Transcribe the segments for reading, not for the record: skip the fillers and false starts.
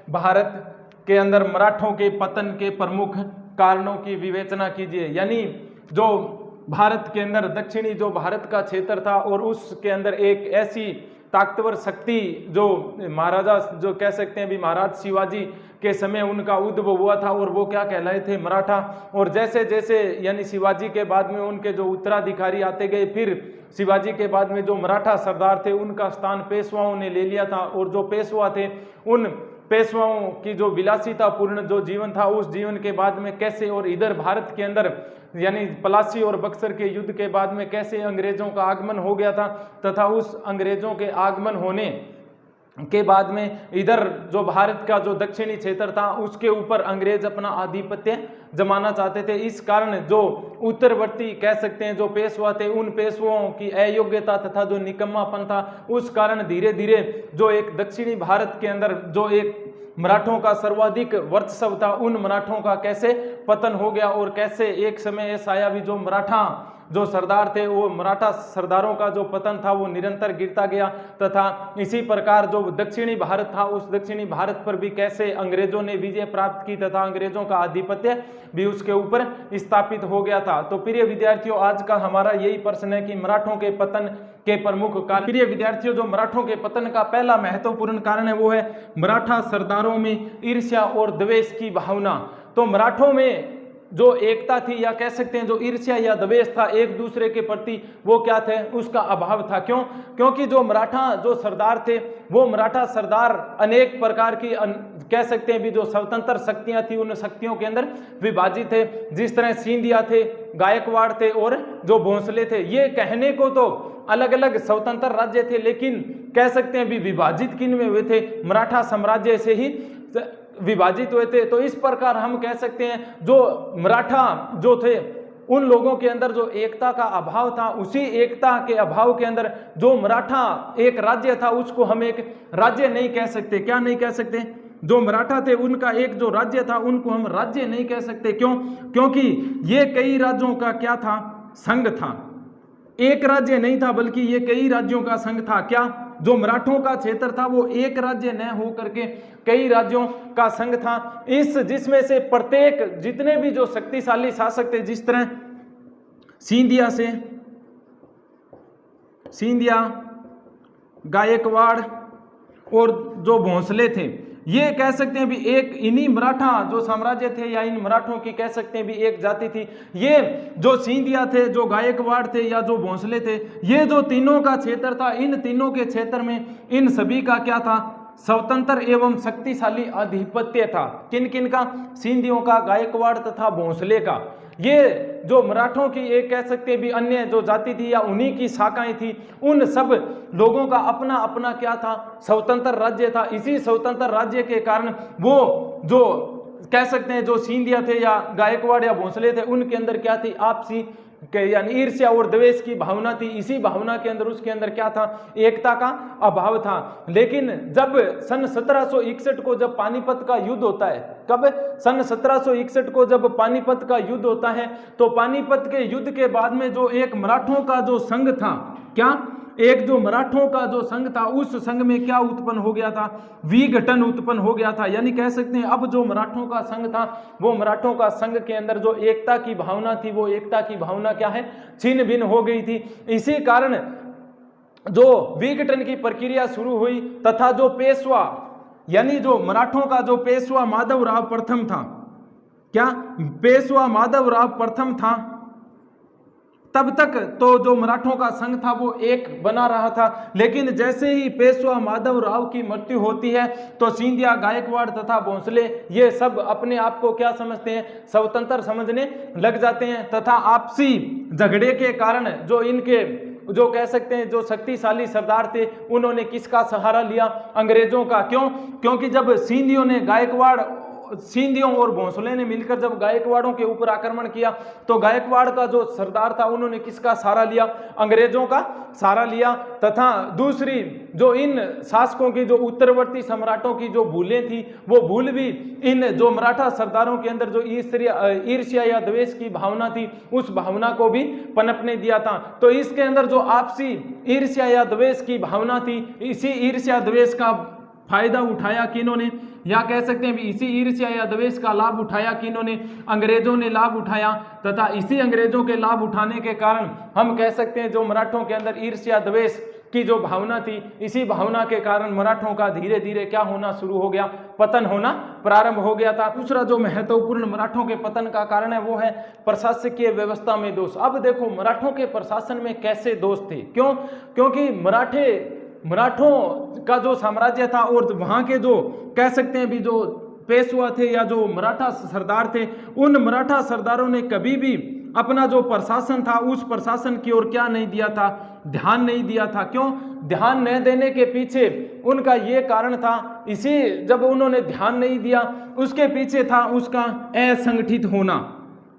भारत के अंदर मराठों के पतन के प्रमुख कारणों की विवेचना कीजिए। यानी जो भारत के अंदर दक्षिणी जो भारत का क्षेत्र था और उसके अंदर एक ऐसी ताकतवर शक्ति जो महाराजा जो कह सकते हैं भी महाराज शिवाजी के समय उनका उद्भव हुआ था और वो क्या कहलाए थे, मराठा। और जैसे जैसे यानी शिवाजी के बाद में उनके जो उत्तराधिकारी आते गए, फिर शिवाजी के बाद में जो मराठा सरदार थे उनका स्थान पेशवाओं ने ले लिया था। और जो पेशवा थे उन पेशवाओं की जो विलासितापूर्ण जो जीवन था उस जीवन के बाद में कैसे, और इधर भारत के अंदर यानी पलासी और बक्सर के युद्ध के बाद में कैसे अंग्रेजों का आगमन हो गया था, तथा उस अंग्रेजों के आगमन होने के बाद में इधर जो भारत का जो दक्षिणी क्षेत्र था उसके ऊपर अंग्रेज अपना आधिपत्य जमाना चाहते थे। इस कारण जो उत्तरवर्ती कह सकते हैं जो पेशवा थे उन पेशवाओं की अयोग्यता तथा जो निकम्मापन था उस कारण धीरे धीरे जो एक दक्षिणी भारत के अंदर जो एक मराठों का सर्वाधिक वर्चस्व था उन मराठों का कैसे पतन हो गया। और कैसे एक समय ऐसा आया भी जो मराठा जो सरदार थे वो मराठा सरदारों का जो पतन था वो निरंतर गिरता गया, तथा इसी प्रकार जो दक्षिणी भारत था उस दक्षिणी भारत पर भी कैसे अंग्रेजों ने विजय प्राप्त की तथा अंग्रेजों का आधिपत्य भी उसके ऊपर स्थापित हो गया था। तो प्रिय विद्यार्थियों, आज का हमारा यही प्रश्न है कि मराठों के पतन के प्रमुख कारण। प्रिय विद्यार्थियों, जो मराठों के पतन का पहला महत्वपूर्ण कारण है वो है मराठा सरदारों में ईर्ष्या और द्वेष की भावना। तो मराठों में जो एकता थी या कह सकते हैं जो ईर्ष्या या द्वेष था एक दूसरे के प्रति, वो क्या थे, उसका अभाव था। क्यों? क्योंकि जो मराठा जो सरदार थे वो मराठा सरदार अनेक प्रकार की कह सकते हैं भी जो स्वतंत्र शक्तियां थी उन शक्तियों के अंदर विभाजित थे। जिस तरह सिंधिया थे, गायकवाड़ थे और जो भोंसले थे, ये कहने को तो अलग अलग स्वतंत्र राज्य थे लेकिन कह सकते हैं भी विभाजित किन में हुए थे, मराठा साम्राज्य से ही विभाजित हुए थे। तो इस प्रकार हम कह सकते हैं जो मराठा जो थे उन लोगों के अंदर जो एकता का अभाव था, उसी एकता के अभाव के अंदर जो मराठा एक राज्य था उसको हम एक राज्य नहीं कह सकते। क्या नहीं कह सकते? जो मराठा थे उनका एक जो राज्य था उनको हम राज्य नहीं कह सकते। क्यों? क्योंकि ये कई राज्यों का क्या था, संघ था। एक राज्य नहीं था बल्कि ये कई राज्यों का संघ था। क्या? जो मराठों का क्षेत्र था वो एक राज्य न हो करके कई राज्यों का संघ था। इस जिसमें से प्रत्येक जितने भी जो शक्तिशाली शासक थे, जिस तरह सिंधिया, गायकवाड़ और जो भोंसले थे, ये कह सकते हैं भी एक इन्हीं मराठा जो साम्राज्य थे या इन मराठों की कह सकते हैं भी एक जाति थी। ये जो सिंधिया थे, जो गायकवाड़ थे या जो भोंसले थे, ये जो तीनों का क्षेत्र था, इन तीनों के क्षेत्र में इन सभी का क्या था, स्वतंत्र एवं शक्तिशाली आधिपत्य था। किन किन का? सिंधियों का, गायकवाड़ तथा भोंसले का। ये जो मराठों की एक कह सकते हैं भी अन्य जो जाति थी या उन्हीं की शाखाएं थी, उन सब लोगों का अपना अपना क्या था, स्वतंत्र राज्य था। इसी स्वतंत्र राज्य के कारण वो जो कह सकते हैं जो सिंधिया थे या गायकवाड़ या भोंसले थे उनके अंदर क्या थी, आपसी यानी ईर्ष्या और द्वेष की भावना थी। इसी भावना के अंदर उसके अंदर क्या था, एकता का अभाव था। लेकिन जब सन 1761 को जब पानीपत का युद्ध होता है, कब? सन 1761 को जब पानीपत का युद्ध होता है, तो पानीपत के युद्ध के बाद में जो एक मराठों का जो संघ था, क्या? एक जो मराठों का जो संघ था उस संघ में क्या उत्पन्न हो गया था, विघटन उत्पन्न हो गया था। यानी कह सकते हैं अब जो मराठों का संघ था वो मराठों का संघ के अंदर जो एकता की भावना थी वो एकता की भावना क्या है, छिन्न भिन्न हो गई थी। इसी कारण जो विघटन की प्रक्रिया शुरू हुई तथा जो पेशवा यानी जो मराठों का जो पेशवा माधवराव प्रथम था, क्या? पेशवा माधवराव प्रथम था, तब तक तो जो मराठों का संघ था वो एक बना रहा था। लेकिन जैसे ही पेशवा माधवराव की मृत्यु होती है तो सिंधिया, गायकवाड़ तथा भोंसले ये सब अपने आप को क्या समझते हैं, स्वतंत्र समझने लग जाते हैं। तथा आपसी झगड़े के कारण जो इनके जो कह सकते हैं जो शक्तिशाली सरदार थे उन्होंने किसका सहारा लिया, अंग्रेजों का। क्यों? क्योंकि जब सिंधियों और भोंसले ने मिलकर जब गायकवाड़ों के ऊपर आक्रमण किया तो गायकवाड़ का जो सरदार था उन्होंने किसका सहारा लिया, अंग्रेजों का सहारा लिया। तथा दूसरी जो इन शासकों की जो उत्तरवर्ती सम्राटों की जो भूलें थी वो भूल भी इन जो मराठा सरदारों के अंदर जो ईर्ष्या या द्वेष की भावना थी उस भावना को भी पनपने दिया था। तो इसके अंदर जो आपसी ईर्ष्या या द्वेष की भावना थी, इसी ईर्ष्या द्वेष का फायदा उठाया किन्होंने, या कह सकते हैं भी इसी ईर्ष्या या द्वेष का लाभ उठाया कि इन्होंने अंग्रेजों ने लाभ उठाया, तथा इसी अंग्रेजों के लाभ उठाने के कारण हम कह सकते हैं जो मराठों के अंदर ईर्ष्या द्वेष की जो भावना थी, इसी भावना के कारण मराठों का धीरे धीरे क्या होना शुरू हो गया, पतन होना प्रारंभ हो गया था। दूसरा जो महत्वपूर्ण मराठों के पतन का कारण है वो है प्रशासकीय व्यवस्था में दोष। अब देखो मराठों के प्रशासन में कैसे दोष थे, क्यों? क्योंकि मराठों का जो साम्राज्य था और वहां के जो कह सकते हैं भी जो पेशवा थे या जो मराठा सरदार थे, उन मराठा सरदारों ने कभी भी अपना जो प्रशासन था उस प्रशासन की ओर क्या नहीं दिया था, ध्यान नहीं दिया था। क्यों ध्यान न देने के पीछे उनका ये कारण था, इसी जब उन्होंने ध्यान नहीं दिया उसके पीछे था उसका असंगठित होना।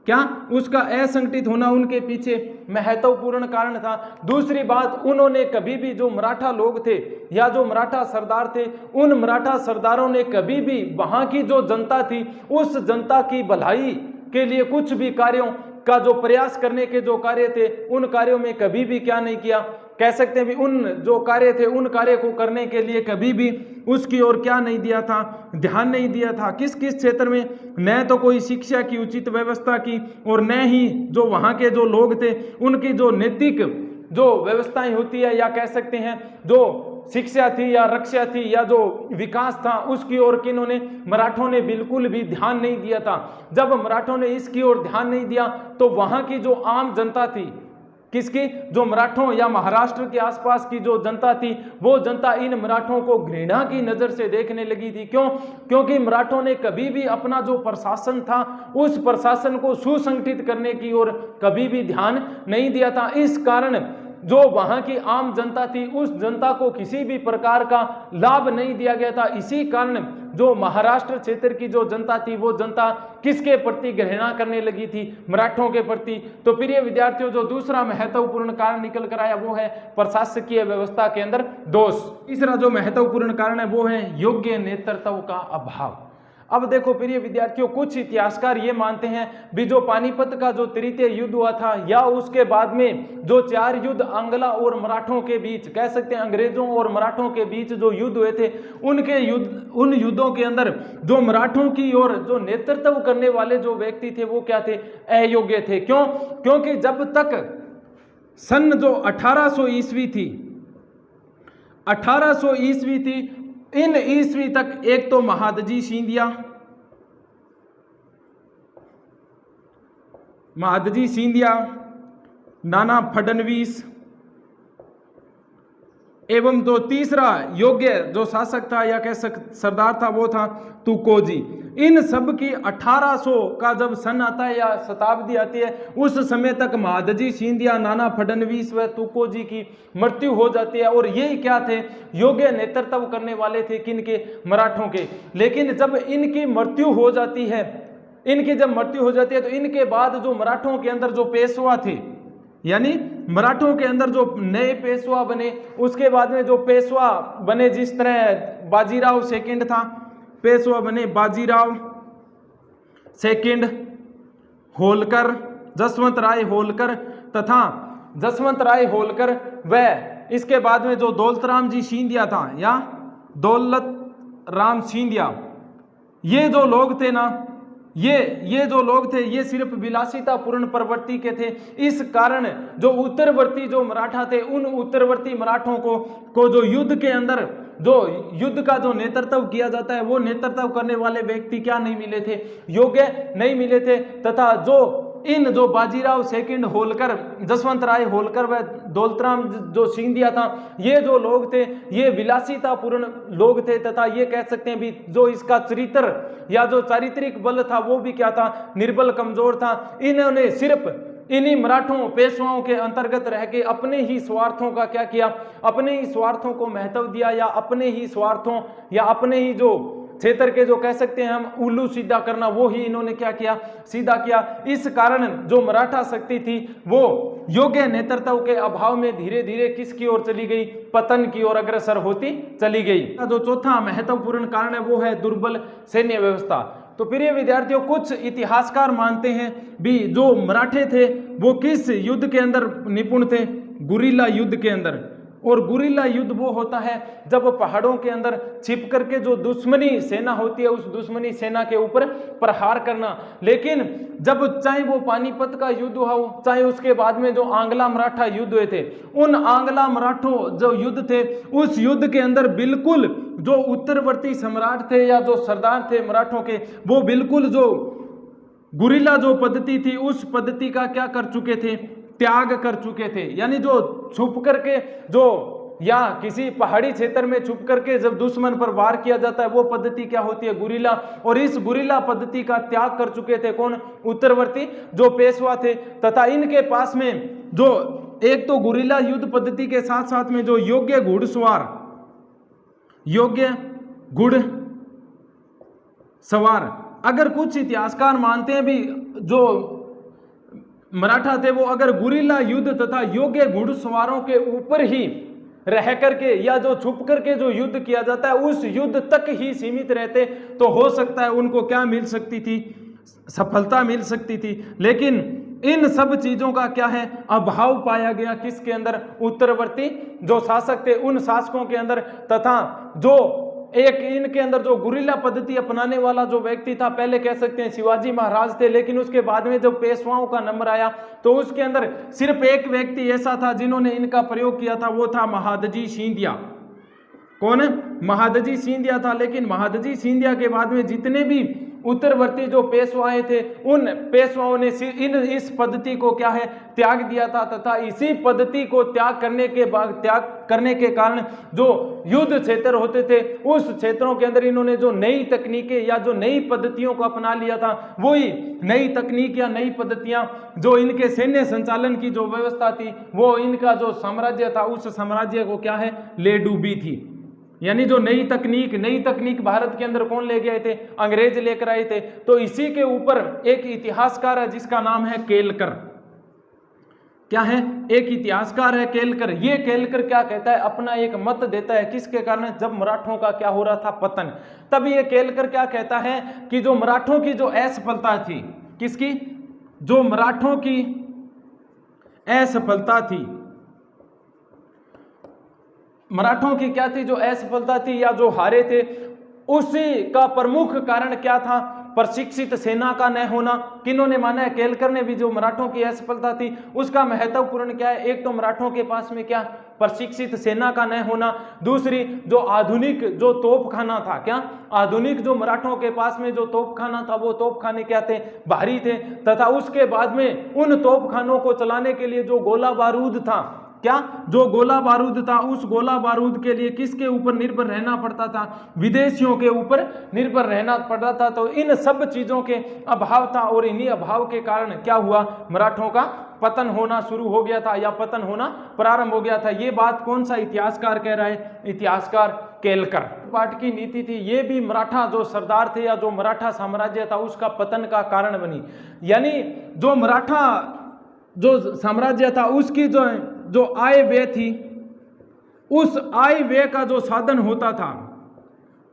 क्या? उसका असंगठित होना उनके पीछे महत्वपूर्ण कारण था। दूसरी बात, उन्होंने कभी भी जो मराठा लोग थे या जो मराठा सरदार थे, उन मराठा सरदारों ने कभी भी वहां की जो जनता थी उस जनता की भलाई के लिए कुछ भी कार्यों का जो प्रयास करने के जो कार्य थे उन कार्यों में कभी भी क्या नहीं किया, कह सकते हैं भी उन जो कार्य थे उन कार्य को करने के लिए कभी भी उसकी ओर क्या नहीं दिया था, ध्यान नहीं दिया था। किस किस क्षेत्र में? न तो कोई शिक्षा की उचित व्यवस्था की और न ही जो वहाँ के जो लोग थे उनकी जो नैतिक जो व्यवस्थाएं होती है या कह सकते हैं जो शिक्षा थी या रक्षा थी या जो विकास था उसकी ओर किन्होंने मराठों ने बिल्कुल भी ध्यान नहीं दिया था। जब मराठों ने इसकी ओर ध्यान नहीं दिया तो वहां की जो आम जनता थी, किसकी? जो मराठों या महाराष्ट्र के आसपास की जो जनता थी वो जनता इन मराठों को घृणा की नजर से देखने लगी थी। क्यों? क्योंकि मराठों ने कभी भी अपना जो प्रशासन था उस प्रशासन को सुसंगठित करने की ओर कभी भी ध्यान नहीं दिया था। इस कारण जो वहां की आम जनता थी उस जनता को किसी भी प्रकार का लाभ नहीं दिया गया था। इसी कारण जो महाराष्ट्र क्षेत्र की जो जनता थी वो जनता किसके प्रति घृणा करने लगी थी? मराठों के प्रति। तो प्रिय विद्यार्थियों, जो दूसरा महत्वपूर्ण कारण निकल कर आया वो है प्रशासकीय व्यवस्था के अंदर दोष। तीसरा जो महत्वपूर्ण कारण है वो है योग्य नेतृत्व का अभाव। अब देखो प्रिय विद्यार्थियों, कुछ इतिहासकार ये मानते हैं भी जो पानीपत का जो तृतीय युद्ध हुआ था या उसके बाद में जो 4 युद्ध आंग्ला और मराठों के बीच, कह सकते हैं अंग्रेजों और मराठों के बीच जो युद्ध हुए थे, उन युद्धों के अंदर जो मराठों की ओर जो नेतृत्व करने वाले जो व्यक्ति थे वो क्या थे? अयोग्य थे। क्यों? क्योंकि जब तक सन जो 1800 ईस्वी थी, 1800 ईस्वी थी, इन ईस्वी तक एक तो महादजी सिंधिया, नाना फडणवीस एवं जो तीसरा योग्य जो शासक था या कह सरदार था वो था तुकोजी। इन सब की 1800 का जब सन आता है या शताब्दी आती है उस समय तक महादजी सिंधिया, नाना फडणवीस व तुकोजी की मृत्यु हो जाती है। और यही क्या थे? योग्य नेतृत्व करने वाले थे किनके? मराठों के। लेकिन जब इनकी मृत्यु हो जाती है तो इनके बाद जो मराठों के अंदर जो पेशवा थे, यानी मराठों के अंदर जो नए पेशवा बने, उसके बाद में जो पेशवा बने, जिस तरह बाजीराव सेकंड था, पेशवा बने बाजीराव सेकंड, होलकर, जसवंत राय होलकर तथा जसवंत राय होलकर व इसके बाद में जो दौलतराम जी सिंधिया था या दौलत राम सिंधिया, ये जो लोग थे ना, ये जो लोग थे ये सिर्फ विलासितापूर्ण प्रवृत्ति के थे। इस कारण जो उत्तरवर्ती जो मराठा थे उन उत्तरवर्ती मराठों को जो युद्ध के अंदर जो युद्ध का जो नेतृत्व किया जाता है वो नेतृत्व करने वाले व्यक्ति क्या नहीं मिले थे? योग्य नहीं मिले थे। तथा जो बाजीराव सेकंड होलकर, जसवंत राय होलकर व दौलतराम जो सिंधिया था, ये जो लोग थे ये विलासितापूर्ण लोग थे तथा ये कह सकते हैं भी जो इसका चरित्र या जो चारित्रिक बल था वो भी क्या था? निर्बल, कमजोर था। इन्होंने सिर्फ इन्हीं मराठों पेशवाओं के अंतर्गत रह के अपने ही स्वार्थों का क्या किया? अपने ही स्वार्थों को महत्व दिया या अपने ही स्वार्थों या अपने ही जो क्षेत्र के जो कह सकते हैं हम उल्लू सीधा करना, वो ही इन्होंने क्या किया? सीधा किया। इस कारण जो मराठा शक्ति थी वो योग्य नेतृत्व के अभाव में धीरे धीरे किसकी ओर चली गई? पतन की ओर अग्रसर होती चली गई। जो चौथा महत्वपूर्ण कारण है वो है दुर्बल सैन्य व्यवस्था। तो प्रिय विद्यार्थियों, कुछ इतिहासकार मानते हैं भी जो मराठे थे वो किस युद्ध के अंदर निपुण थे? गुरिल्ला युद्ध के अंदर। और गुरिल्ला युद्ध वो होता है जब पहाड़ों के अंदर छिप करके जो दुश्मनी सेना होती है उस दुश्मनी सेना के ऊपर प्रहार करना। लेकिन जब चाहे वो पानीपत का युद्ध हुआ हो, चाहे उसके बाद में जो आंग्ला मराठा युद्ध हुए थे, उन आंग्ला मराठों जो युद्ध थे उस युद्ध के अंदर बिल्कुल जो उत्तरवर्ती सम्राट थे या जो सरदार थे मराठों के, वो बिल्कुल जो गुरिल्ला जो पद्धति थी उस पद्धति का क्या कर चुके थे, त्याग कर चुके थे। यानी जो छुप करके जो या किसी पहाड़ी क्षेत्र में छुप करके जब दुश्मन पर वार किया जाता है वो पद्धति क्या होती है, गुरिल्ला। और इस गुरिल्ला पद्धति का त्याग कर चुके थे कौन, उत्तरवर्ती जो पेशवा थे। तथा इनके पास में जो एक तो गुरिल्ला युद्ध पद्धति के साथ साथ में जो योग्य घुड़सवार, योग्य घुड़सवार, अगर कुछ इतिहासकार मानते हैं भी जो मराठा थे वो अगर गुरिल्ला युद्ध तथा योग्य घुड़सवारों के ऊपर ही रह करके या जो छुप करके जो युद्ध किया जाता है उस युद्ध तक ही सीमित रहते तो हो सकता है उनको क्या मिल सकती थी, सफलता मिल सकती थी। लेकिन इन सब चीजों का क्या है, अभाव पाया गया किसके अंदर, उत्तरवर्ती जो शासक थे उन शासकों के अंदर। तथा जो एक इनके अंदर जो गुरिल्ला पद्धति अपनाने वाला जो व्यक्ति था, पहले कह सकते हैं शिवाजी महाराज थे, लेकिन उसके बाद में जब पेशवाओं का नंबर आया तो उसके अंदर सिर्फ एक व्यक्ति ऐसा था जिन्होंने इनका प्रयोग किया था, वो था महादजी सिंधिया। कौन है, महादजी सिंधिया था। लेकिन महादजी सिंधिया के बाद में जितने भी उत्तरवर्ती जो पेशवाएं थे उन पेशवाओं ने इस पद्धति को क्या है, त्याग दिया था। तथा इसी पद्धति को त्याग करने के कारण जो युद्ध क्षेत्र होते थे उस क्षेत्रों के अंदर इन्होंने जो नई तकनीकें या जो नई पद्धतियों को अपना लिया था, वही नई तकनीक या नई पद्धतियां जो इनके सैन्य संचालन की जो व्यवस्था थी वो इनका जो साम्राज्य था उस साम्राज्य को क्या है, ले डूबी थी। यानी जो नई तकनीक भारत के अंदर कौन ले गए थे, अंग्रेज लेकर आए थे। तो इसी के ऊपर एक इतिहासकार है जिसका नाम है केलकर। क्या है, एक इतिहासकार है केलकर। ये केलकर क्या कहता है, अपना एक मत देता है किसके कारण, जब मराठों का क्या हो रहा था, पतन। तब ये केलकर क्या कहता है कि जो मराठों की जो असफलता थी, किसकी, जो मराठों की असफलता थी, मराठों की क्या थी, जो असफलता थी या जो हारे थे, उसी का प्रमुख कारण क्या था, प्रशिक्षित सेना का न होना। किन्होंने माना है, केलकर ने भी, जो मराठों की असफलता थी उसका महत्वपूर्ण क्या है, एक तो मराठों के पास में क्या, प्रशिक्षित सेना का न होना। दूसरी जो आधुनिक जो तोपखाना था, क्या आधुनिक जो मराठों के पास में जो तोपखाना था वो तोपखाने क्या थे, भारी थे। तथा उसके बाद में उन तोपखानों को चलाने के लिए जो गोला बारूद था, क्या, जो गोला बारूद था, उस गोला बारूद के लिए किसके ऊपर निर्भर रहना पड़ता था, विदेशियों के ऊपर निर्भर रहना पड़ता था। तो इन सब चीजों के अभाव था और इन्हीं अभाव के कारण क्या हुआ, मराठों का पतन होना शुरू हो गया था या पतन होना प्रारंभ हो गया था। ये बात कौन सा इतिहासकार कह रहा है, इतिहासकार केलकर। पाट की नीति थी, ये भी मराठा जो सरदार थे या जो मराठा साम्राज्य था उसका पतन का कारण बनी। यानी जो मराठा जो साम्राज्य था उसकी जो आय व्यय थी, उस आय व्यय का जो साधन होता था,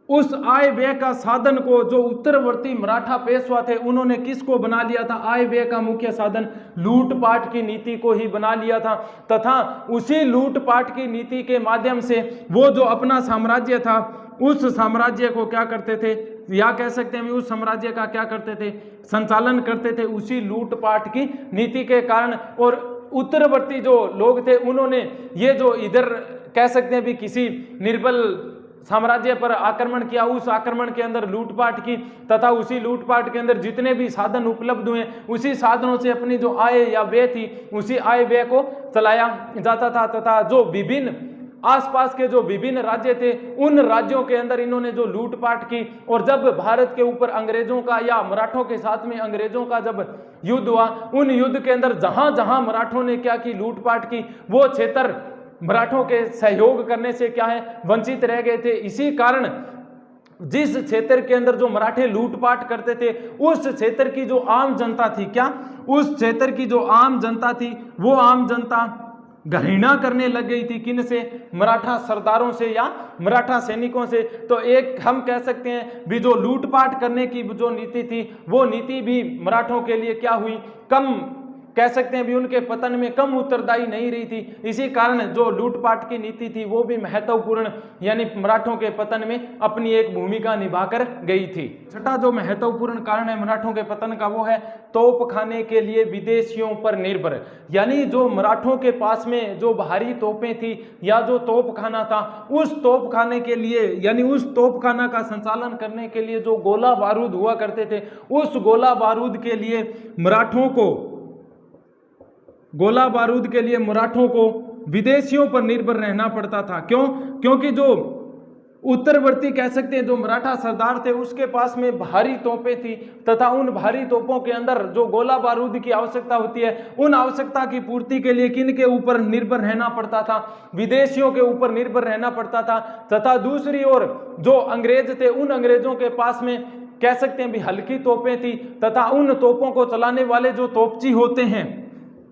उस आय व्यय का साधन को जो उत्तरवर्ती मराठा पेशवा थे उन्होंने किसको बना लिया था, आय व्यय का मुख्य साधन लूटपाट की नीति को ही बना लिया था। तथा उसी लूटपाट की नीति के माध्यम से वो जो अपना साम्राज्य था उस साम्राज्य को क्या करते थे, या कह सकते हैं उस साम्राज्य का क्या करते थे, संचालन करते थे उसी लूटपाट की नीति के कारण। और उत्तरवर्ती जो लोग थे उन्होंने ये जो इधर कह सकते हैं भी किसी निर्बल साम्राज्य पर आक्रमण किया, उस आक्रमण के अंदर लूटपाट की, तथा उसी लूटपाट के अंदर जितने भी साधन उपलब्ध हुए उसी साधनों से अपनी जो आय या व्यय थी उसी आय व्यय को चलाया जाता था। तथा जो विभिन्न आसपास के जो विभिन्न राज्य थे उन राज्यों के अंदर इन्होंने जो लूटपाट की। और जब भारत के ऊपर अंग्रेजों का या मराठों के साथ में अंग्रेजों का जब युद्ध हुआ, उन युद्ध के अंदर जहां जहां मराठों ने क्या की, लूटपाट की, वो क्षेत्र मराठों के सहयोग करने से क्या है, वंचित रह गए थे। इसी कारण जिस क्षेत्र के अंदर जो मराठे लूटपाट करते थे उस क्षेत्र की जो आम जनता थी, क्या, उस क्षेत्र की जो आम जनता थी वो आम जनता घृणा करने लग गई थी, किन से, मराठा सरदारों से या मराठा सैनिकों से। तो एक हम कह सकते हैं भी जो लूटपाट करने की जो नीति थी वो नीति भी मराठों के लिए क्या हुई, कम कह सकते हैं भी उनके पतन में कम उत्तरदायी नहीं रही थी। इसी कारण जो लूटपाट की नीति थी वो भी महत्वपूर्ण यानी मराठों के पतन में अपनी एक भूमिका निभाकर गई थी। छठा जो महत्वपूर्ण कारण है मराठों के पतन का वो है तोप खाने के लिए विदेशियों पर निर्भर। यानी जो मराठों के पास में जो भारी तोपें थी या जो तोपखाना था, उस तोपखाने के लिए यानी उस तोपखाना का संचालन करने के लिए जो गोला बारूद हुआ करते थे, उस गोला बारूद के लिए मराठों को विदेशियों पर निर्भर रहना पड़ता था। क्यों? क्योंकि जो उत्तरवर्ती कह सकते हैं जो मराठा सरदार थे उसके पास में भारी तोपें थी तथा उन भारी तोपों के अंदर जो गोला बारूद की आवश्यकता होती है, उन आवश्यकता की पूर्ति के लिए किन के ऊपर निर्भर रहना पड़ता था? विदेशियों के ऊपर निर्भर रहना पड़ता था। तथा दूसरी ओर जो अंग्रेज थे, उन अंग्रेजों के पास में कह सकते हैं भी हल्की तोपें थी तथा उन तोपों को चलाने वाले जो तोपची होते हैं,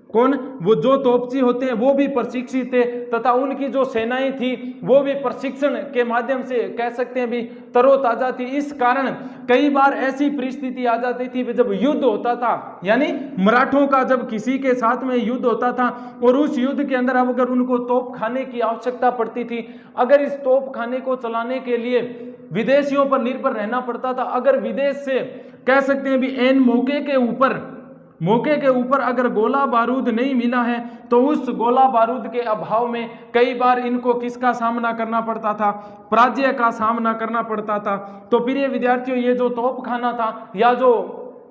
कौन? वो जो तोपची होते हैं वो भी प्रशिक्षित थे तथा उनकी जो सेनाएं थी वो भी प्रशिक्षण के माध्यम से कह सकते हैं भी तरोताजा थी। इस कारण कई बार ऐसी परिस्थिति आ जाती थी जब युद्ध होता था, यानी मराठों का जब किसी के साथ में युद्ध होता था और उस युद्ध के अंदर अगर उनको तोप खाने की आवश्यकता पड़ती थी, अगर इस तोप खाने को चलाने के लिए विदेशियों पर निर्भर रहना पड़ता था, अगर विदेश से कह सकते हैं भी एन मौके के ऊपर अगर गोला बारूद नहीं मिला है तो उस गोला बारूद के अभाव में कई बार इनको किसका सामना करना पड़ता था? पराजय का सामना करना पड़ता था। तो प्रिय विद्यार्थियों, ये जो तोपखाना था या जो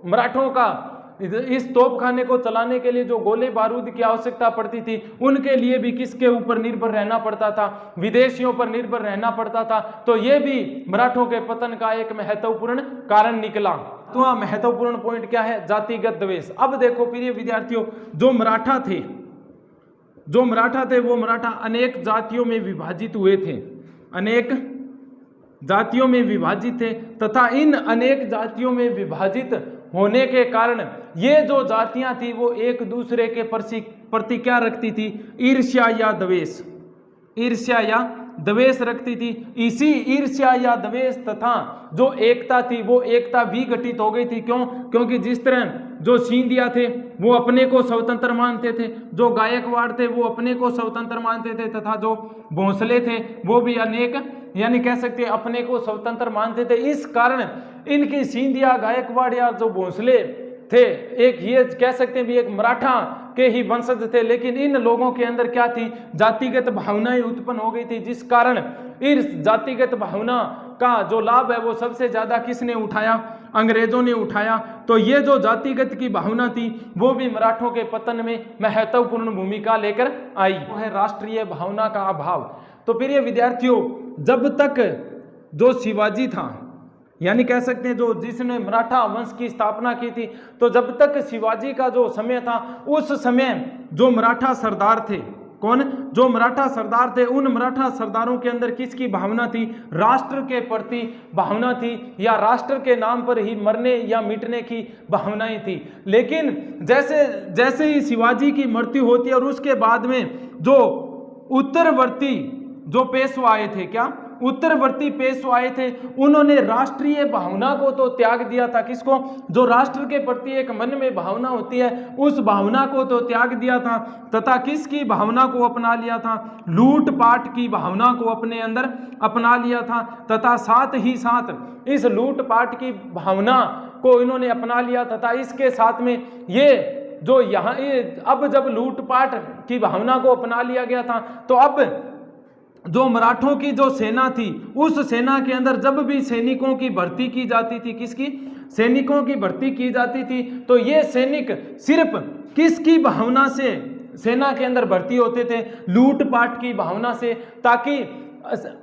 मराठों का इस तोपखाने को चलाने के लिए जो गोले बारूद की आवश्यकता पड़ती थी, उनके लिए भी किसके ऊपर निर्भर रहना पड़ता था? विदेशियों पर निर्भर रहना पड़ता था। तो ये भी मराठों के पतन का एक महत्वपूर्ण कारण निकला। तो महत्वपूर्ण पॉइंट क्या है? जातिगत द्वेष। अब देखो प्रिय विद्यार्थियों, जो मराठा थे वो मराठा अनेक जातियों में विभाजित हुए थे, अनेक जातियों में विभाजित थे तथा इन अनेक जातियों में विभाजित होने के कारण ये जो जातियां थी वो एक दूसरे के प्रति क्या रखती थी? ईर्ष्या या द्वेष रखती थी। इसी ईर्ष्या या द्वेष तथा जो एकता थी वो एकता विघटित हो गई थी। क्यों? क्योंकि जिस तरह जो सिंधिया थे वो अपने को स्वतंत्र मानते थे, जो गायकवाड़ थे वो अपने को स्वतंत्र मानते थे तथा जो भोंसले थे वो भी अनेक यानी कह सकते हैं अपने को स्वतंत्र मानते थे। इस कारण इनकी सिंधिया, गायकवाड़ या जो भोंसले थे, एक ये कह सकते हैं भी एक मराठा के ही वंशज थे, लेकिन इन लोगों के अंदर क्या थी? जातिगत भावनाएं उत्पन्न हो गई थी, जिस कारण इस जातिगत भावना का जो लाभ है वो सबसे ज्यादा किसने उठाया? अंग्रेजों ने उठाया। तो ये जो जातिगत की भावना थी वो भी मराठों के पतन में महत्वपूर्ण भूमिका लेकर आई। वो है राष्ट्रीय भावना का अभाव। तो प्रिय विद्यार्थियों, जब तक जो शिवाजी था यानी कह सकते हैं जो जिसने मराठा वंश की स्थापना की थी, तो जब तक शिवाजी का जो समय था उस समय जो मराठा सरदार थे, कौन? जो मराठा सरदार थे, उन मराठा सरदारों के अंदर किसकी भावना थी? राष्ट्र के प्रति भावना थी या राष्ट्र के नाम पर ही मरने या मिटने की भावनाएं थी। लेकिन जैसे जैसे ही शिवाजी की मृत्यु होती है और उसके बाद में जो उत्तरवर्ती जो पेशवा आए थे, क्या उत्तरवर्ती पेशवा आए थे, उन्होंने राष्ट्रीय भावना को तो त्याग दिया था। किसको? जो राष्ट्र के प्रति एक मन में भावना होती है उस भावना को तो त्याग दिया था तथा किसकी भावना को अपना लिया था? लूटपाट की भावना को अपने अंदर अपना लिया था तथा साथ ही साथ इस लूटपाट की भावना को इन्होंने अपना लिया तथा इसके साथ में ये जो यहाँ अब जब लूटपाट की भावना को अपना लिया गया था तो अब जो मराठों की जो सेना थी उस सेना के अंदर जब भी सैनिकों की भर्ती की जाती थी, किसकी? सैनिकों की भर्ती की जाती थी, तो ये सैनिक सिर्फ किसकी भावना से सेना के अंदर भर्ती होते थे? लूटपाट की भावना से, ताकि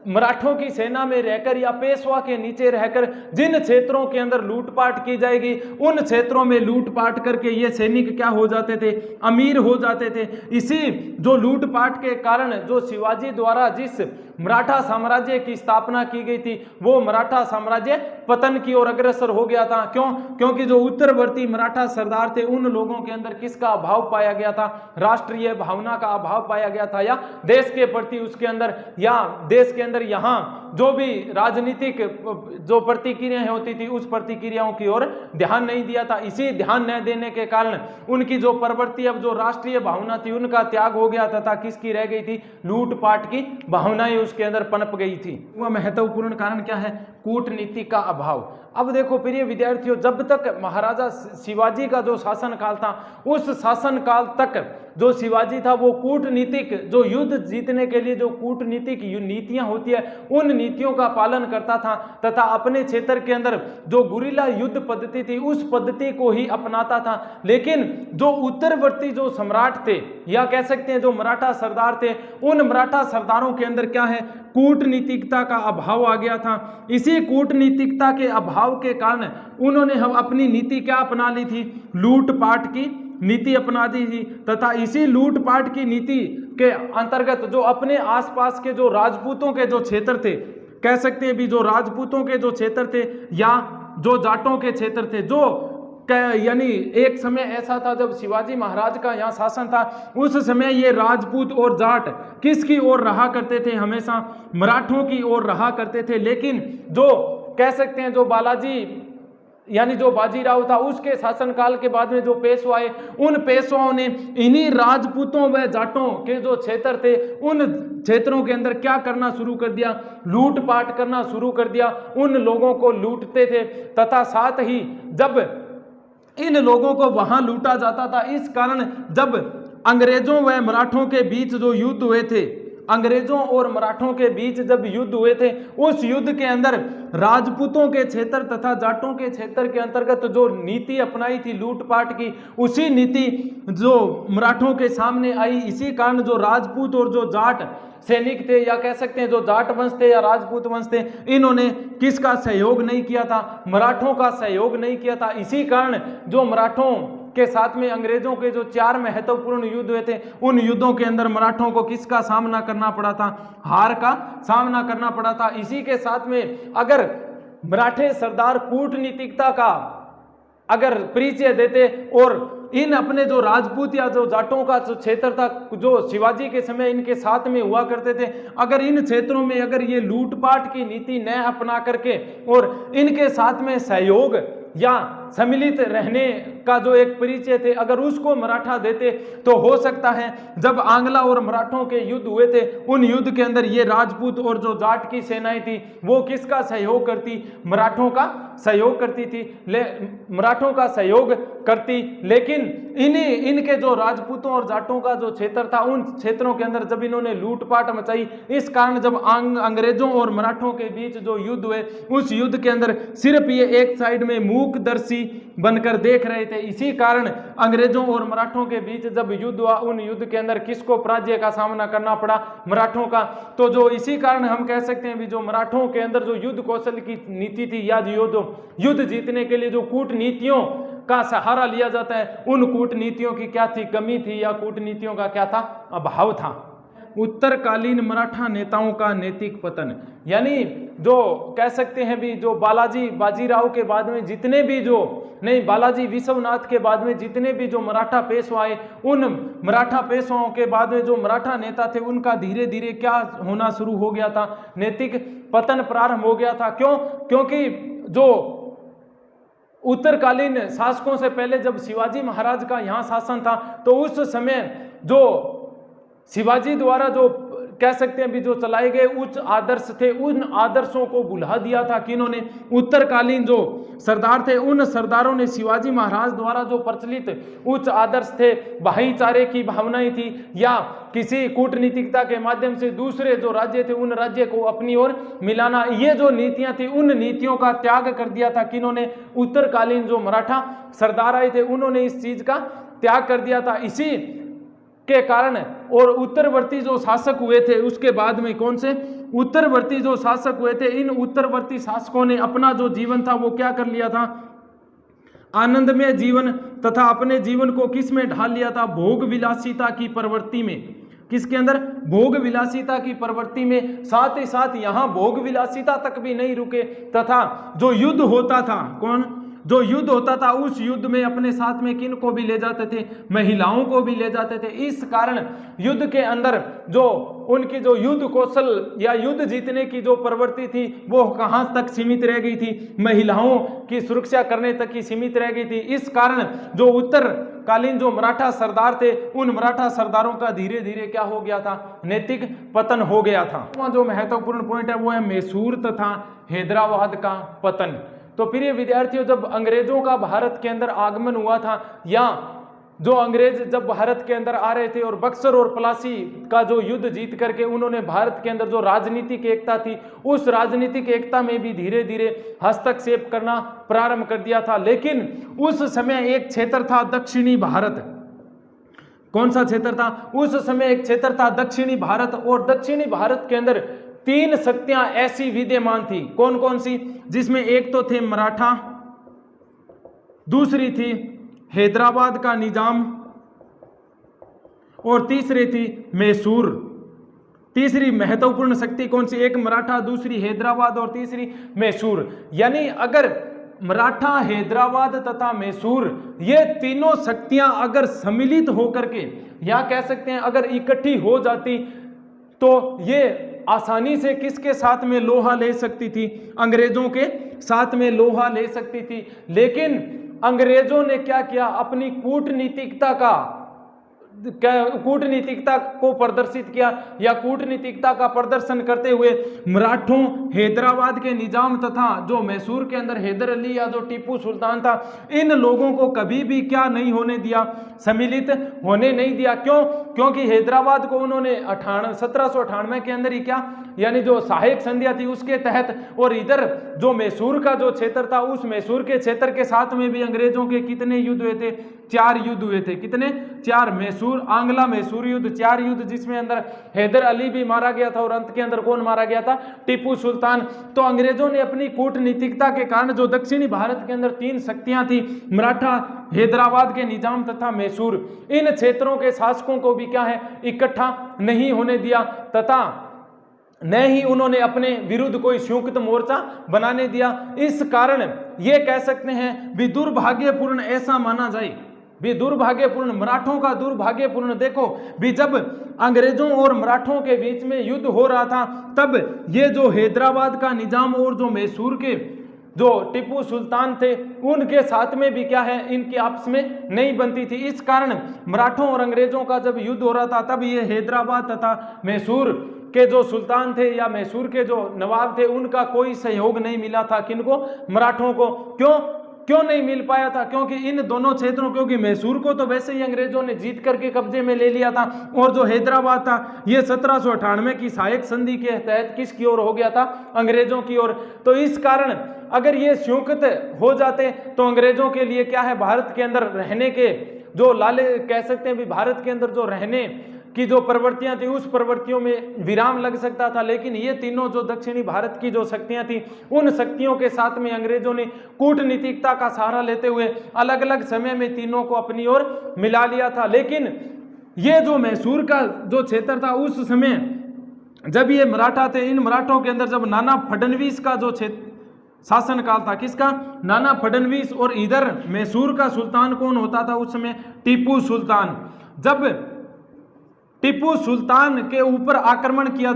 मराठों की सेना में रहकर या पेशवा के नीचे रहकर जिन क्षेत्रों के अंदर लूटपाट की जाएगी उन क्षेत्रों में लूटपाट करके ये सैनिक क्या हो जाते थे? अमीर हो जाते थे। इसी जो लूटपाट के कारण जो शिवाजी द्वारा जिस मराठा साम्राज्य की स्थापना की गई थी वो मराठा साम्राज्य पतन की ओर अग्रसर हो गया था। क्यों? क्योंकि जो उत्तरवर्ती मराठा सरदार थे उन लोगों के अंदर किसका अभाव पाया गया था? राष्ट्रीय भावना का अभाव पाया गया था, या देश के प्रति उसके अंदर या देश के अंदर यहाँ जो भी राजनीतिक जो प्रतिक्रियाएं होती थी उस प्रतिक्रियाओं की ओर ध्यान नहीं दिया था। इसी ध्यान न देने के कारण उनकी जो प्रवृत्ति, अब जो राष्ट्रीय भावना थी उनका त्याग हो गया तथा किसकी रह गई थी, लूटपाट की भावनाएं उसके अंदर पनप गई थी। वह महत्वपूर्ण कारण क्या है, कूटनीति का अभाव। अब देखो प्रिय विद्यार्थियों, जब तक महाराजा शिवाजी का जो शासनकाल था उस शासनकाल तक जो शिवाजी था वो कूटनीतिक, जो युद्ध जीतने के लिए जो कूटनीतिक नीतियां होती है उन नीतियों का पालन करता था तथा अपने क्षेत्र के अंदर जो गुरिल्ला युद्ध पद्धति थी उस पद्धति को ही अपनाता था। लेकिन जो उत्तरवर्ती जो सम्राट थे या कह सकते हैं जो मराठा सरदार थे, उन मराठा सरदारों के अंदर क्या है, कूटनीतिकता का अभाव आ गया था। इसी कूटनीतिकता के अभाव के कारण उन्होंने हम अपनी नीति क्या अपना ली थी, लूटपाट की नीति अपना दी थी तथा इसी लूटपाट की नीति के अंतर्गत जो अपने आसपास के जो राजपूतों के जो क्षेत्र थे, कह सकते हैं भी जो राजपूतों के जो क्षेत्र थे या जो जाटों के क्षेत्र थे, जो यानी एक समय ऐसा था जब शिवाजी महाराज का यहाँ शासन था, उस समय ये राजपूत और जाट किसकी ओर रहा करते थे, हमेशा मराठों की ओर रहा करते थे। लेकिन जो कह सकते हैं जो बालाजी यानी जो बाजीराव था उसके शासनकाल के बाद में जो पेशवा आए, उन पेशवाओं ने इन्हीं राजपूतों व जाटों के जो क्षेत्र थे उन क्षेत्रों के अंदर क्या करना शुरू कर दिया, लूटपाट करना शुरू कर दिया। उन लोगों को लूटते थे तथा साथ ही जब इन लोगों को वहां लूटा जाता था, इस कारण जब अंग्रेजों व मराठों के बीच जो युद्ध हुए थे, अंग्रेजों और मराठों के बीच जब युद्ध हुए थे, उस युद्ध के अंदर राजपूतों के क्षेत्र तथा जाटों के क्षेत्र के अंतर्गत जो नीति अपनाई थी लूटपाट की, उसी नीति जो मराठों के सामने आई। इसी कारण जो राजपूत और जो जाट सैनिक थे या कह सकते हैं जो जाट वंश थे या राजपूत वंश थे, इन्होंने किसका सहयोग नहीं किया था, मराठों का सहयोग नहीं किया था। इसी कारण जो मराठों के साथ में अंग्रेजों के जो 4 महत्वपूर्ण युद्ध हुए थे, उन युद्धों के अंदर मराठों को किसका सामना करना पड़ा था, हार का सामना करना पड़ा था। इसी के साथ में अगर मराठे सरदार कूटनीतिकता का अगर परिचय देते और इन अपने जो राजपूत या जो जाटों का जो क्षेत्र था जो शिवाजी के समय इनके साथ में हुआ करते थे, अगर इन क्षेत्रों में अगर ये लूटपाट की नीति न अपना करके और इनके साथ में सहयोग या सम्मिलित रहने का जो एक परिचय थे अगर उसको मराठा देते, तो हो सकता है जब आंग्ला और मराठों के युद्ध हुए थे उन युद्ध के अंदर ये राजपूत और जो जाट की सेनाएं थी वो किसका सहयोग करती, मराठों का सहयोग करती थी, मराठों का सहयोग करती। लेकिन इनके जो राजपूतों और जाटों का जो क्षेत्र था उन क्षेत्रों के अंदर जब इन्होंने लूटपाट मचाई, इस कारण जब अंग्रेजों और मराठों के बीच जो युद्ध हुए उस युद्ध के अंदर सिर्फ ये एक साइड में मूकदर्शी बनकर देख रहे थे। इसी कारण अंग्रेजों और मराठों के बीच जब युद्ध हुआ उन युद्ध के अंदर किसको पराजय का सामना करना पड़ा, मराठों का। तो जो इसी कारण हम कह सकते हैं भी जो मराठों के अंदर जो युद्ध कौशल की नीति थी या युद्ध जीतने के लिए जो कूटनीतियों का सहारा लिया जाता है, उन कूटनीतियों की क्या थी, कमी थी या कूटनीतियों का क्या था, अभाव था। उत्तरकालीन मराठा नेताओं का नैतिक पतन, यानी जो कह सकते हैं भी जो बाजीराव के बाद में जितने भी जो नहीं बालाजी विश्वनाथ के बाद में जितने भी जो मराठा पेशवा आए, उन मराठा पेशवाओं के बाद में जो मराठा नेता थे उनका धीरे धीरे क्या होना शुरू हो गया था, नैतिक पतन प्रारंभ हो गया था। क्यों? क्योंकि जो उत्तरकालीन शासकों से पहले जब शिवाजी महाराज का यहाँ शासन था तो उस समय जो शिवाजी द्वारा जो कह सकते हैं भी जो चलाए गए उच्च आदर्श थे, उन आदर्शों को भुला दिया था कि इन्होंने उत्तरकालीन जो सरदार थे उन सरदारों ने शिवाजी महाराज द्वारा जो प्रचलित उच्च आदर्श थे, भाईचारे की भावनाएं थी या किसी कूटनीतिकता के माध्यम से दूसरे जो राज्य थे उन राज्य को अपनी ओर मिलाना, ये जो नीतियां थी उन नीतियों का त्याग कर दिया था कि इन्होंने उत्तरकालीन जो मराठा सरदार आए थे उन्होंने इस चीज का त्याग कर दिया था। इसी के कारण और उत्तरवर्ती जो शासक हुए थे उसके बाद में कौन से उत्तरवर्ती जो शासक हुए थे, इन उत्तरवर्ती शासकों ने अपना जो जीवन था वो क्या कर लिया था, आनंदमय जीवन तथा अपने जीवन को किस में ढाल लिया था, भोग विलासिता की प्रवृत्ति में। किसके अंदर? भोग विलासिता की प्रवृत्ति में। साथ ही साथ यहां भोग विलासिता तक भी नहीं रुके तथा जो युद्ध होता था, कौन जो युद्ध होता था उस युद्ध में अपने साथ में किन को भी ले जाते थे, महिलाओं को भी ले जाते थे। इस कारण युद्ध के अंदर जो उनकी जो युद्ध कौशल या युद्ध जीतने की जो प्रवृत्ति थी वो कहां तक सीमित रह गई थी, महिलाओं की सुरक्षा करने तक ही सीमित रह गई थी। इस कारण जो उत्तरकालीन जो मराठा सरदार थे उन मराठा सरदारों का धीरे धीरे क्या हो गया था, नैतिक पतन हो गया था। जो महत्वपूर्ण पॉइंट है वो है मैसूर तथा हैदराबाद का पतन। तो प्रिय विद्यार्थियों, जब अंग्रेजों का भारत के अंदर आगमन हुआ था या जो अंग्रेज जब भारत के अंदर आ रहे थे और बक्सर और प्लासी का जो युद्ध जीत करके उन्होंने भारत के अंदर जो राजनीतिक एकता थी उस राजनीतिक एकता में भी धीरे धीरे हस्तक्षेप करना प्रारंभ कर दिया था। लेकिन उस समय एक क्षेत्र था दक्षिणी भारत। कौन सा क्षेत्र था? उस समय एक क्षेत्र था दक्षिणी भारत, और दक्षिणी भारत के अंदर 3 शक्तियां ऐसी विद्यमान थी। कौन कौन सी? जिसमें एक तो थे मराठा, दूसरी थी हैदराबाद का निजाम और तीसरी थी मैसूर। तीसरी महत्वपूर्ण शक्ति कौन सी? एक मराठा, दूसरी हैदराबाद और तीसरी मैसूर। यानी अगर मराठा, हैदराबाद तथा मैसूर ये तीनों शक्तियां अगर सम्मिलित होकर के या कह सकते हैं अगर इकट्ठी हो जाती तो ये आसानी से किसके साथ में लोहा ले सकती थी? अंग्रेजों के साथ में लोहा ले सकती थी। लेकिन अंग्रेजों ने क्या किया? अपनी कूटनीतिकता को प्रदर्शित किया या कूटनीतिकता का प्रदर्शन करते हुए मराठों, हैदराबाद के निजाम तथा जो मैसूर के अंदर हैदर अली या जो टीपू सुल्तान था, इन लोगों को कभी भी क्या नहीं होने दिया, सम्मिलित होने नहीं दिया। क्यों? क्योंकि हैदराबाद को उन्होंने 1798 के अंदर ही क्या यानी जो सहायक संधियां थी उसके तहत, और इधर जो मैसूर का जो क्षेत्र था उस मैसूर के क्षेत्र के साथ में भी अंग्रेजों के कितने युद्ध हुए थे? 4 युद्ध हुए थे। कितने? 4। मैसूर, आंग्ला मैसूर युद्ध, 4 युद्ध, जिसमें अंदर हैदर अली भी मारा गया था और अंत के अंदर कौन मारा गया था? टीपू सुल्तान। तो अंग्रेजों ने अपनी कूटनीतिकता के कारण जो दक्षिणी भारत के अंदर 3 शक्तियां थी, मराठा, हैदराबाद के निजाम तथा मैसूर, इन क्षेत्रों के शासकों को भी क्या है इकट्ठा नहीं होने दिया तथा न ही उन्होंने अपने विरुद्ध कोई संयुक्त मोर्चा बनाने दिया। इस कारण ये कह सकते हैं भी दुर्भाग्यपूर्ण ऐसा माना जाए, भी दुर्भाग्यपूर्ण, मराठों का दुर्भाग्यपूर्ण। देखो भी जब अंग्रेजों और मराठों के बीच में युद्ध हो रहा था तब ये जो हैदराबाद का निजाम और जो मैसूर के जो टीपू सुल्तान थे उनके साथ में भी क्या है इनकी आपस में नहीं बनती थी। इस कारण मराठों और अंग्रेजों का जब युद्ध हो रहा था तब ये हैदराबाद तथा मैसूर के जो सुल्तान थे या मैसूर के जो नवाब थे उनका कोई सहयोग नहीं मिला था। किनको? मराठों को। क्यों नहीं मिल पाया था? क्योंकि इन दोनों क्षेत्रों, क्योंकि मैसूर को तो वैसे ही अंग्रेजों ने जीत करके कब्जे में ले लिया था और जो हैदराबाद था ये 1798 की सहायक संधि के तहत किसकी ओर हो गया था? अंग्रेजों की ओर। तो इस कारण अगर ये संयुक्त हो जाते तो अंग्रेजों के लिए क्या है भारत के अंदर रहने के जो लाले कह सकते हैं भी भारत के अंदर जो रहने की जो प्रवृत्तियां थी उस प्रवृत्तियों में विराम लग सकता था। लेकिन ये तीनों जो दक्षिणी भारत की जो शक्तियां थी उन शक्तियों के साथ में अंग्रेजों ने कूटनीतिकता का सहारा लेते हुए अलग अलग समय में तीनों को अपनी ओर मिला लिया था। लेकिन ये जो मैसूर का जो क्षेत्र था उस समय जब ये मराठा थे, इन मराठों के अंदर जब नाना फडणवीस का जो शासन काल था, किसका? नाना फडणवीस। और इधर मैसूर का सुल्तान कौन होता था उस समय? टीपू सुल्तान। जब टीपू सुल्तान के ऊपर आक्रमण किया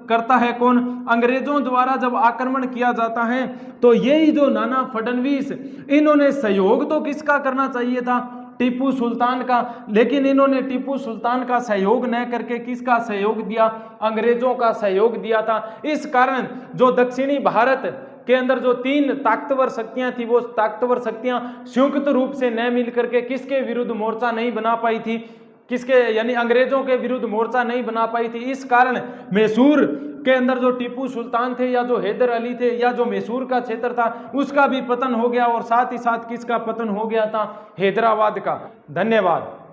करता है कौन? अंग्रेजों द्वारा जब आक्रमण किया जाता है तो यही जो नाना फडणवीस, इन्होंने सहयोग तो किसका करना चाहिए था? टीपू सुल्तान का। लेकिन इन्होंने टीपू सुल्तान का सहयोग न करके किसका सहयोग दिया? अंग्रेजों का सहयोग दिया था। इस कारण जो दक्षिणी भारत के अंदर जो 3 ताकतवर शक्तियां थी वो ताकतवर शक्तियां संयुक्त रूप से न मिल करके किसके विरुद्ध मोर्चा नहीं बना पाई थी? किसके? यानी अंग्रेजों के विरुद्ध मोर्चा नहीं बना पाई थी। इस कारण मैसूर के अंदर जो टीपू सुल्तान थे या जो हैदर अली थे या जो मैसूर का क्षेत्र था उसका भी पतन हो गया और साथ ही साथ किसका पतन हो गया था? हैदराबाद का। धन्यवाद।